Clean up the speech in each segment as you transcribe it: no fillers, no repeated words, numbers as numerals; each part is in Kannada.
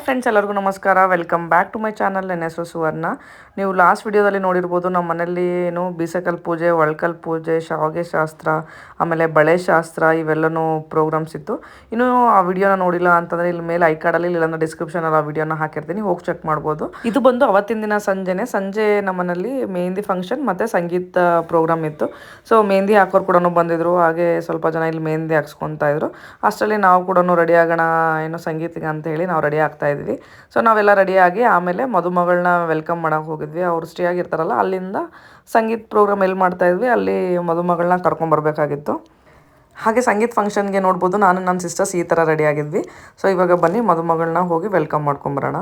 ಫ್ರೆಂಡ್ಸ್, ಎಲ್ಲರಿಗೂ ನಮಸ್ಕಾರ. Welcome back to my channel. ನನ್ನ ಹೆಸರು ಸುವರ್ಣ. ನೀವು ಲಾಸ್ಟ್ ವಿಡಿಯೋದಲ್ಲಿ ನೋಡಿರ್ಬೋದು, ನಮ್ಮ ಮನೇಲಿ ಏನು ಬೀಸಕಲ್ ಪೂಜೆ, ಒಳ್ಕಲ್ ಪೂಜೆ, ಶಾವಿಗೆ ಶಾಸ್ತ್ರ, ಆಮೇಲೆ ಬಳೆ ಶಾಸ್ತ್ರ ಇವೆಲ್ಲನೂ ಪ್ರೋಗ್ರಾಮ್ಸ್ ಇತ್ತು. ಇನ್ನೂ ಆ ವಿಡಿಯೋನ ನೋಡಿಲ್ಲ ಅಂತಂದರೆ ಇಲ್ಲಿ ಮೇಲೆ ಐ ಕಾರ್ಡಲ್ಲಿ ಇಲ್ಲಾಂದ್ರೆ ಡಿಸ್ಕ್ರಿಪ್ಷನಲ್ಲಿ ಆ ವಿಡಿಯೋನ ಹಾಕಿರ್ತೀನಿ, ಹೋಗಿ ಚೆಕ್ ಮಾಡ್ಬೋದು. ಇದು ಬಂದು ಅವತ್ತಿನ ದಿನ ಸಂಜೆ ನಮ್ಮ ಮನೇಲಿ ಮೆಹಂದಿ ಫಂಕ್ಷನ್ ಮತ್ತು ಸಂಗೀತ ಪ್ರೋಗ್ರಾಮ್ ಇತ್ತು. ಸೊ ಮೆಹಂದಿ ಹಾಕೋರು ಕೂಡ ಬಂದಿದ್ರು, ಹಾಗೆ ಸ್ವಲ್ಪ ಜನ ಇಲ್ಲಿ ಮೆಹಂದಿ ಹಾಕ್ಸ್ಕೊತಾ ಇದ್ರು. ಅಷ್ಟರಲ್ಲಿ ನಾವು ಕೂಡ ರೆಡಿ ಆಗೋಣ ಏನೋ ಸಂಗೀತಕ್ಕೆ ಅಂತ ಹೇಳಿ ನಾವು ರೆಡಿ ಆಗ್ತಾ ಇದ್ವಿ. ಸೊ ನಾವೆಲ್ಲ ರೆಡಿಯಾಗಿ ಆಮೇಲೆ ಮದುಮಗಳನ್ನ ವೆಲ್ಕಮ್ ಮಾಡೋಕೆ ಹೋಗಿದ್ವಿ. ಅವ್ರು ಸ್ಟೇ ಆಗಿರ್ತಾರಲ್ಲ, ಅಲ್ಲಿಂದ ಸಂಗೀತ ಪ್ರೋಗ್ರಾಮ್ ಎಲ್ಲಿ ಮಾಡ್ತಾ ಇದ್ವಿ ಅಲ್ಲಿ ಮದುಮಗಳನ್ನ ಕರ್ಕೊಂಬರ್ಬೇಕಾಗಿತ್ತು. ಹಾಗೆ ಸಂಗೀತ ಫಂಕ್ಷನ್ಗೆ ನೋಡ್ಬೋದು, ನಾನು ನನ್ನ ಸಿಸ್ಟರ್ಸ್ ಈ ಥರ ರೆಡಿ ಆಗಿದ್ವಿ. ಸೊ ಇವಾಗ ಬನ್ನಿ ಮದುಮಗಳನ್ನ ಹೋಗಿ ವೆಲ್ಕಮ್ ಮಾಡ್ಕೊಂಬರೋಣ.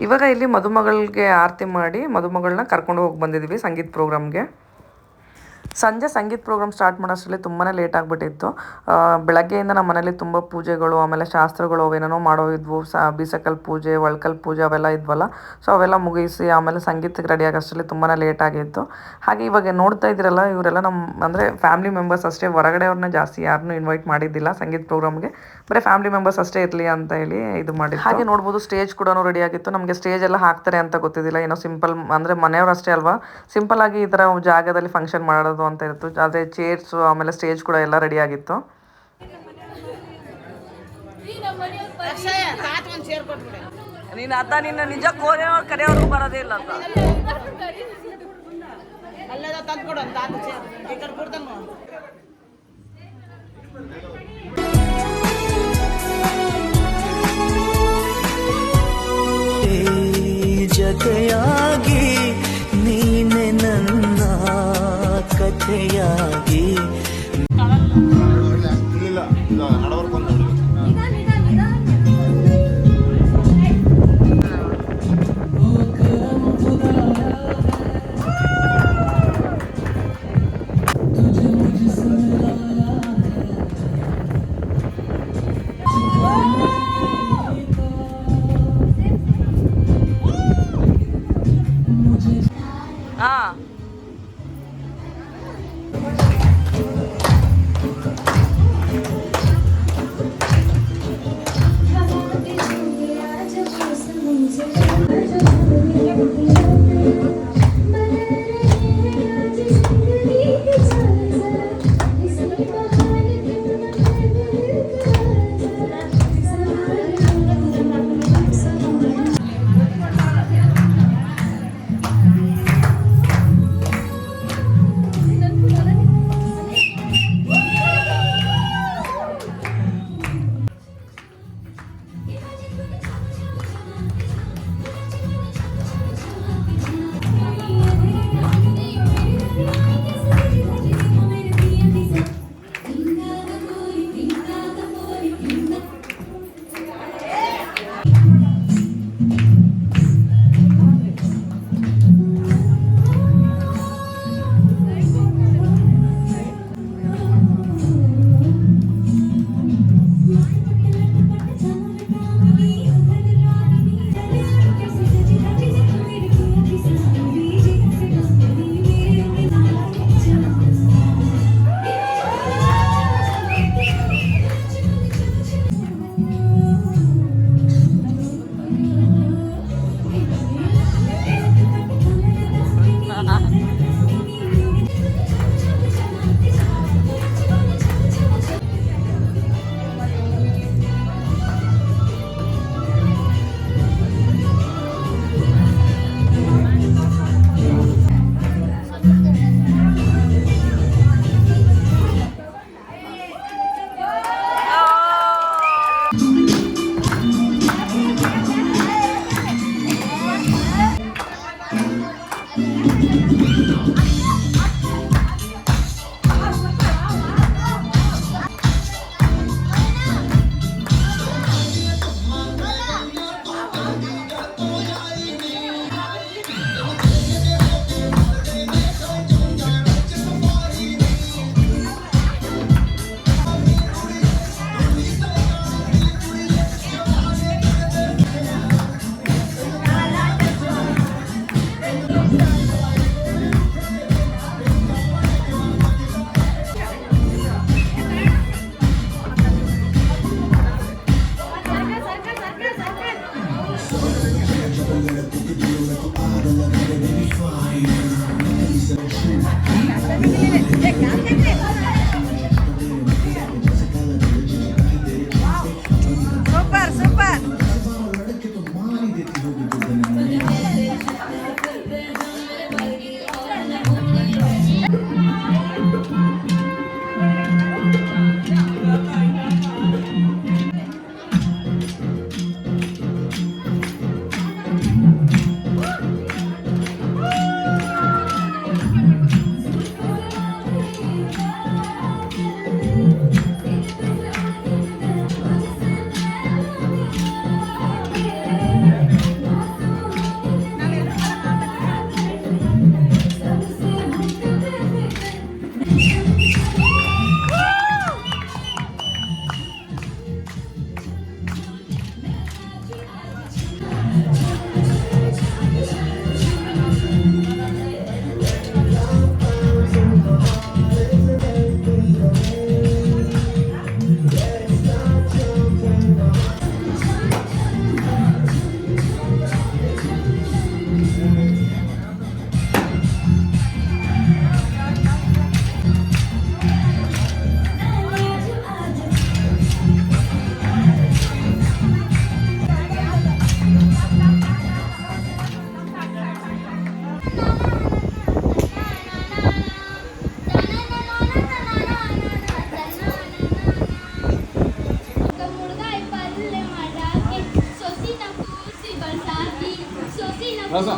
ಇವಾಗ ಇಲ್ಲಿ ಮದುಮಗಳಿಗೆ ಆರತಿ ಮಾಡಿ ಮದುಮಗಳನ್ನ ಕರ್ಕೊಂಡು ಹೋಗಿ ಬಂದಿದ್ವಿ ಸಂಗೀತ ಪ್ರೋಗ್ರಾಮ್ಗೆ. ಸಂಜೆ ಸಂಗೀತ ಪ್ರೋಗ್ರಾಮ್ ಸ್ಟಾರ್ಟ್ ಮಾಡೋಷ್ಟರಲ್ಲಿ ತುಂಬಾ ಲೇಟ್ ಆಗಿಬಿಟ್ಟಿತ್ತು. ಬೆಳಗ್ಗೆಯಿಂದ ನಮ್ಮ ಮನೇಲಿ ತುಂಬ ಪೂಜೆಗಳು, ಆಮೇಲೆ ಶಾಸ್ತ್ರಗಳು ಅವೇನೇನೋ ಮಾಡೋ ಇದ್ವು. ಬೀಸಕಲ್ ಪೂಜೆ, ಒಳ್ಕಲ್ ಪೂಜೆ ಅವೆಲ್ಲ ಇದ್ವಲ್ಲ. ಸೊ ಅವೆಲ್ಲ ಮುಗಿಸಿ ಆಮೇಲೆ ಸಂಗೀತಕ್ಕೆ ರೆಡಿ ಆಗೋಷ್ಟರಲ್ಲಿ ತುಂಬಾ ಲೇಟ್ ಆಗಿತ್ತು. ಹಾಗೆ ಇವಾಗ ನೋಡ್ತಾ ಇದ್ದೀರಲ್ಲ, ಇವರೆಲ್ಲ ಅಂದರೆ ಫ್ಯಾಮಿಲಿ ಮೆಂಬರ್ಸ್ ಅಷ್ಟೇ, ಹೊರಗಡೆ ಅವ್ರನ್ನ ಜಾಸ್ತಿ ಯಾರನ್ನೂ ಇನ್ವೈಟ್ ಮಾಡಿದ್ದಿಲ್ಲ ಸಂಗೀತ ಪ್ರೋಗ್ರಾಮ್ಗೆ. ಬರೀ ಫ್ಯಾಮಿಲಿ ಮೆಂಬರ್ಸ್ ಅಷ್ಟೇ ಇರಲಿ ಅಂತ ಹೇಳಿ ಇದು ಮಾಡಿ. ಹಾಗೆ ನೋಡ್ಬೋದು ಸ್ಟೇಜ್ ಕೂಡ ರೆಡಿ ಆಗಿತ್ತು. ನಮಗೆ ಸ್ಟೇಜ್ ಎಲ್ಲ ಹಾಕ್ತಾರೆ ಅಂತ ಗೊತ್ತಿದ್ದಿಲ್ಲ. ಏನೋ ಸಿಂಪಲ್ ಅಂದರೆ ಮನೆಯವರು ಅಷ್ಟೇ ಅಲ್ವಾ, ಸಿಂಪಲ್ ಆಗಿ ಈ ಥರ ಜಾಗದಲ್ಲಿ ಫಂಕ್ಷನ್ ಮಾಡೋದು ಅಂತ ಇತ್ತು. ಆದರೆ ಚೇರ್ಸು ಆಮೇಲೆ ಸ್ಟೇಜ್ ಕೂಡ ಎಲ್ಲ ರೆಡಿ ಆಗಿತ್ತು. ನೀನು ಅತ್ತ ನಿನ್ನ ನಿಜ ಕೋರೆ ಕರೆಯವ್ರಿಗೂ ಬರೋದೇ ಇಲ್ಲ ಅಂತ ಜತೆಯಾಗಿ ನೀನೆ ನನ್ನ ಕಥೆಯಾಗಿ ತಾತ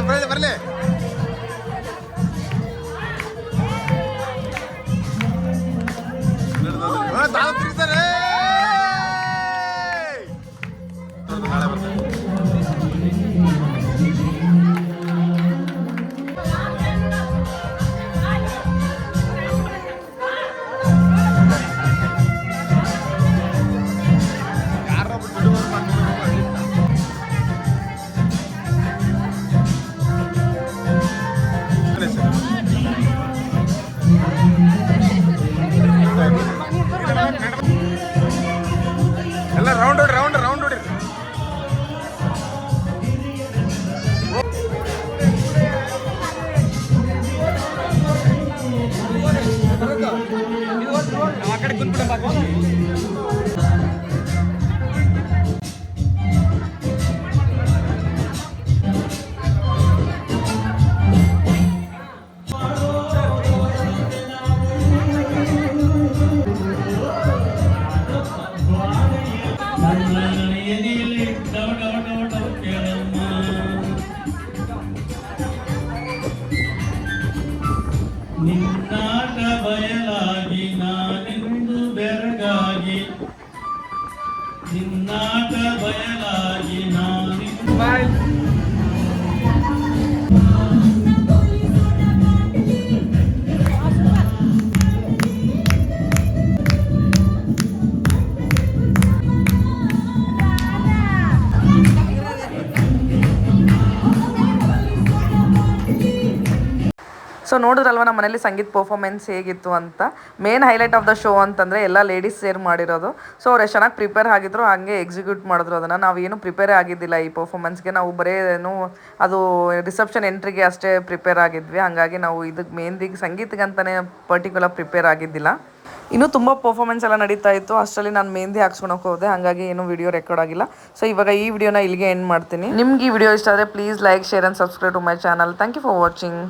ಬರಲಿ ಬರಲಿ ತಾತ ತಿರ್ತಾರೆ ನಾಳೆ ಬರ್ತಾರೆ ಎಲ್ಲ ರೌಂಡ್ ಹೊಡಿ ರೌಂಡ್ ರೌಂಡ್ ಹೊಡಿ ಆ ಕಡೆ ಕುಂತ್ಬಿಡಪ್ಪ ನಿನ್ನಾಟ ಬಯಲಾಗಿ ನಾನೆಂದು ಬೆರಗಾಗಿ ನಿನ್ನಾಟ ಬಯಲಾಗಿ ನಾನೆಂದು ಸೊ ನೋಡಿದ್ರಲ್ವ ನಮ್ಮ ಮನೇಲಿ ಸಂಗೀತ ಪರ್ಫಾರ್ಮೆನ್ಸ್ ಹೇಗಿತ್ತು ಅಂತ. Main highlight of the show ಅಂತಂದರೆ ಎಲ್ಲ ಲೇಡೀಸ್ ಸೇರ್ ಮಾಡಿರೋದು. ಸೊ ಅವ್ರು ಎಷ್ಟು ಚೆನ್ನಾಗಿ ಪ್ರಿಪೇರ್ ಆಗಿದ್ರು, ಹಾಗೆ ಎಕ್ಸಿಕ್ಯೂಟ್ ಮಾಡಿದ್ರು ಅದನ್ನು. ನಾವೇನು ಪ್ರಿಪೇರೇ ಆಗಿದ್ದಿಲ್ಲ ಈ ಪರ್ಫಾರ್ಮೆನ್ಸ್ಗೆ. ನಾವು ಬರೀ ಅದು ರಿಸೆಪ್ಷನ್ ಎಂಟ್ರಿಗೆ ಅಷ್ಟೇ ಪ್ರಿಪೇರ್ ಆಗಿದ್ವಿ. ಹಾಗಾಗಿ ನಾವು ಇದಕ್ಕೆ ಮೇನ್ದಿಗೆ ಸಂಗೀತಕ್ಕಂತಲೇ ಪರ್ಟಿಕ್ಯುಲರ್ ಪ್ರಿಪೇರ್ ಆಗಿದ್ದಿಲ್ಲ. ಇನ್ನೂ ತುಂಬ ಪರ್ಫಾರ್ಮೆನ್ಸ್ ಎಲ್ಲ ನಡೀತಾ ಇತ್ತು. ಅಷ್ಟರಲ್ಲಿ ನಾನು ಮೆಹಂದಿ ಹಾಕ್ಸ್ಕೊಳಕ್ಕೆ ಹೋದೆ, ಹಾಗಾಗಿ ಏನು ವಿಡಿಯೋ ರೆಕಾರ್ಡ್ ಆಗಿಲ್ಲ. ಸೊ ಇವಾಗ ಈ ವಿಡಿಯೋನ ಇಲ್ಲಿಗೆ ಎಂಡ್ ಮಾಡ್ತೀನಿ. ನಿಮ್ಗೆ ಈ ವಿಡಿಯೋ ಇಷ್ಟ ಆದರೆ please like, share and subscribe to my channel. Thank you for watching.